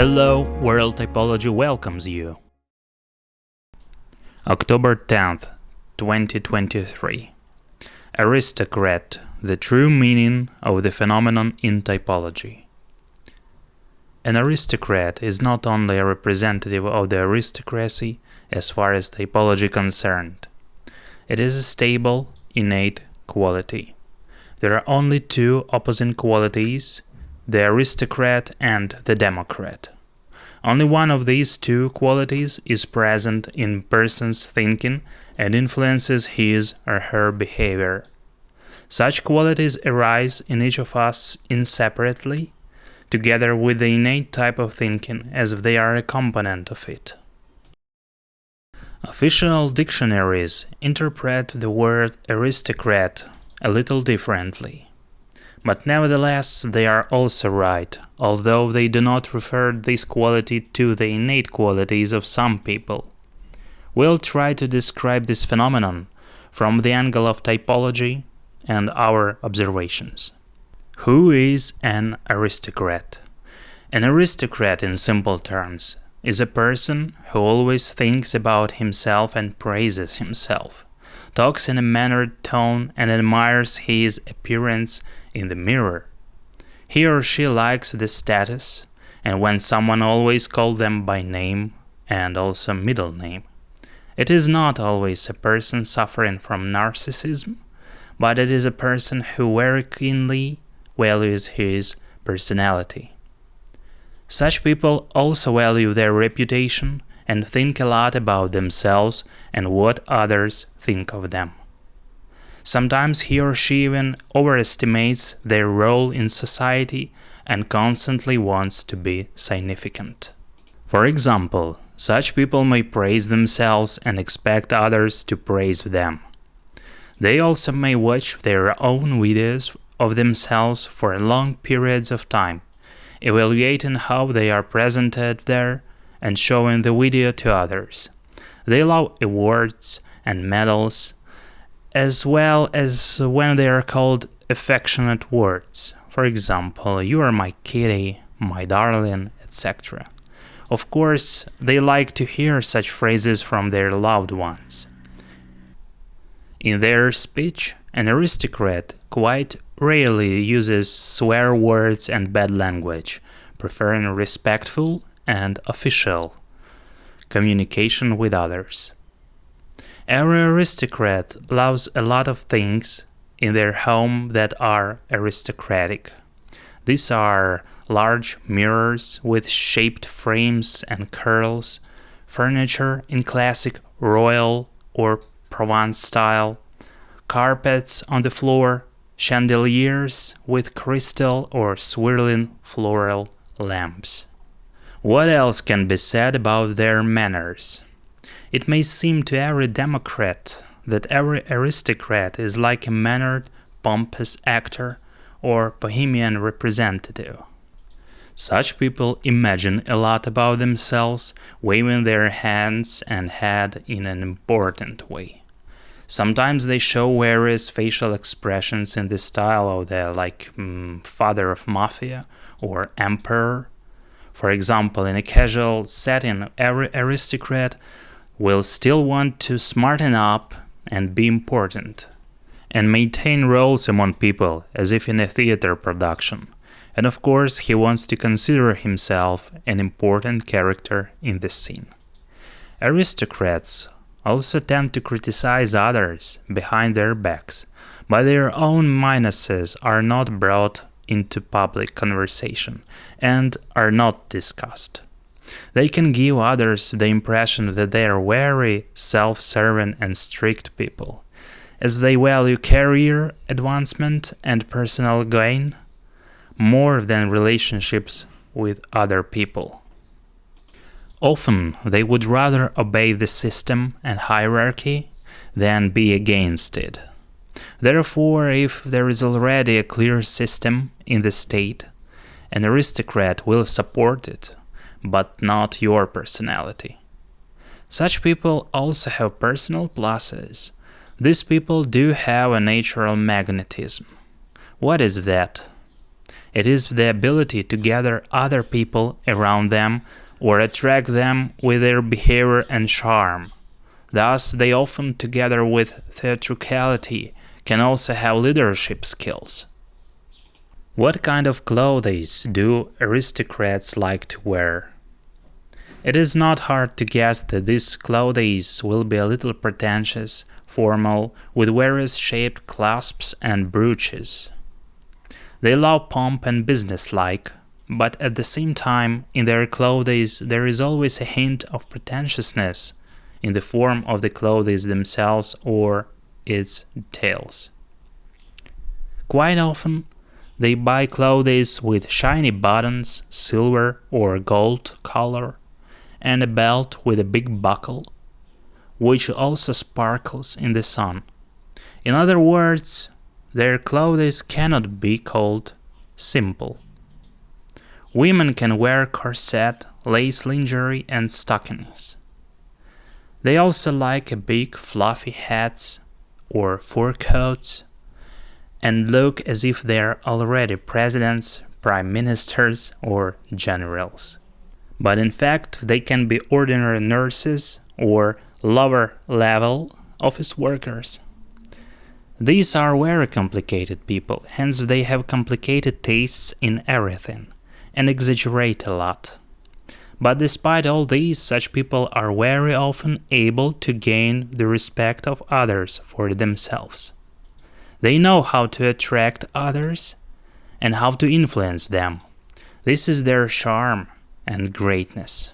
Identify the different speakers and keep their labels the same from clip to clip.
Speaker 1: Hello, World Typology welcomes you. October 10th, 2023. Aristocrat, the true meaning of the phenomenon in typology. An aristocrat is not only a representative of the aristocracy as far as typology concerned. It is a stable, innate quality. There are only two opposing qualities, the aristocrat and the democrat. Only one of these two qualities is present in person's thinking and influences his or her behavior. Such qualities arise in each of us inseparately, together with the innate type of thinking, as if they are a component of it. Official dictionaries interpret the word aristocrat a little differently. But nevertheless, they are also right, although they do not refer this quality to the innate qualities of some people. We'll try to describe this phenomenon from the angle of typology and our observations. Who is an aristocrat? An aristocrat, in simple terms, is a person who always thinks about himself and praises himself, talks in a mannered tone and admires his appearance in the mirror. He or she likes the status, and when someone always calls them by name and also middle name. It is not always a person suffering from narcissism, but it is a person who very keenly values his personality. Such people also value their reputation and think a lot about themselves and what others think of them. Sometimes he or she even overestimates their role in society and constantly wants to be significant. For example, such people may praise themselves and expect others to praise them. They also may watch their own videos of themselves for long periods of time, evaluating how they are presented there and showing the video to others. They love awards and medals, as well as when they are called affectionate words. For example, "You are my kitty," "my darling," etc. Of course, they like to hear such phrases from their loved ones. In their speech, an aristocrat quite rarely uses swear words and bad language, preferring respectful and official communication with others. Every aristocrat loves a lot of things in their home that are aristocratic. These are large mirrors with shaped frames and curls, furniture in classic royal or Provence style, carpets on the floor, chandeliers with crystal or swirling floral lamps. What else can be said about their manners? It may seem to every democrat that every aristocrat is like a mannered, pompous actor or bohemian representative. Such people imagine a lot about themselves, waving their hands and head in an important way. Sometimes they show various facial expressions in the style of the father of mafia or emperor. For example, in a casual setting, every aristocrat will still want to smarten up and be important, and maintain roles among people as if in a theater production. And of course, he wants to consider himself an important character in the scene. Aristocrats also tend to criticize others behind their backs, but their own minuses are not brought into public conversation and are not discussed. They can give others the impression that they are very self-serving and strict people, as they value career advancement and personal gain more than relationships with other people. Often, they would rather obey the system and hierarchy than be against it. Therefore, if there is already a clear system in the state, an aristocrat will support it, but not your personality. Such people also have personal pluses. These people do have a natural magnetism. What is that? It is the ability to gather other people around them or attract them with their behavior and charm. Thus, they often, together with theatricality, can also have leadership skills. What kind of clothes do aristocrats like to wear? It is not hard to guess that these clothes will be a little pretentious, formal, with various shaped clasps and brooches. They love pomp and businesslike, but at the same time, in their clothes there is always a hint of pretentiousness in the form of the clothes themselves or its details. Quite often, they buy clothes with shiny buttons, silver or gold color, and a belt with a big buckle, which also sparkles in the sun. In other words, their clothes cannot be called simple. Women can wear corset, lace lingerie, and stockings. They also like big fluffy hats or fur coats and look as if they are already presidents, prime ministers, or generals. But in fact, they can be ordinary nurses or lower-level office workers. These are very complicated people, hence they have complicated tastes in everything and exaggerate a lot. But despite all these, such people are very often able to gain the respect of others for themselves. They know how to attract others and how to influence them. This is their charm and greatness.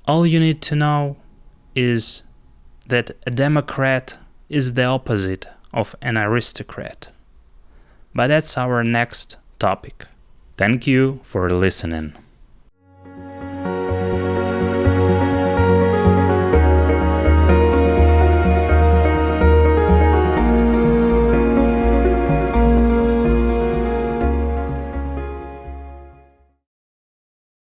Speaker 1: All you need to know is that a democrat is the opposite of an aristocrat. But that's our next topic. Thank you for listening.